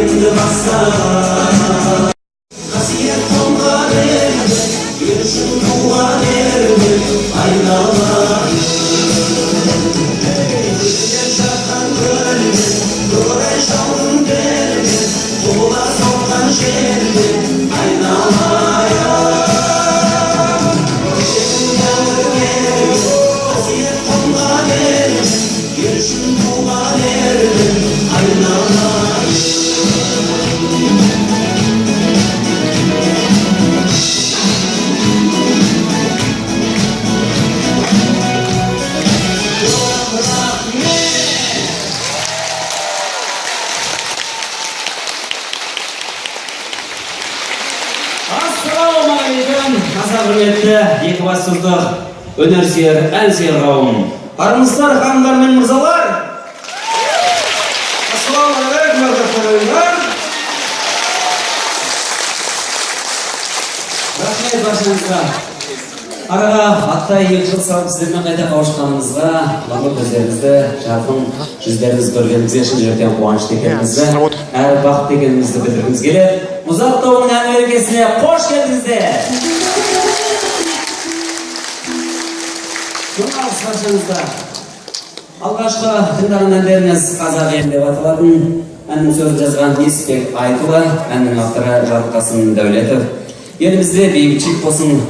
endi bassa Kasiyet tomlar erdi Yürüşün tuğan erdi Aynalar Gözler şarttan göldi Gören şavun derdi Tuğla soktan şerdi Aynalar Gecenin yağmur erdi Kasiyet tomlar erdi Yürüşün tuğan erdi Aynalar Assalamualaikum, аса құрметті екібастұздық өнерсүйер, әнсүйер қауым. Армысыздар, ханымдар мен мырзалар. Ассалаумағалейкум, ардақтар. Рахмет баршаңызға. Араға аттай 2 жыл салып сіздермен қайта қауышқанымызға, барлық өздеріңізді, жарқын жүздеріңіз көргенімізге шын жүректен қуанышты екенімізді, әрі бақытты екенімізді білдіргіміз келеді. Мұзат тобының ән мерекесіне қош келдіңіздер. Алғыс баршаңызға. Алғашқы тыңдаған әндеріңіз қазақ елі деп аталатын әннің сөзін жазған Несіпбек Айтұлы, әннің авторы Жарылқасын Дәулетов. Елімізде бейбітшілік болсын.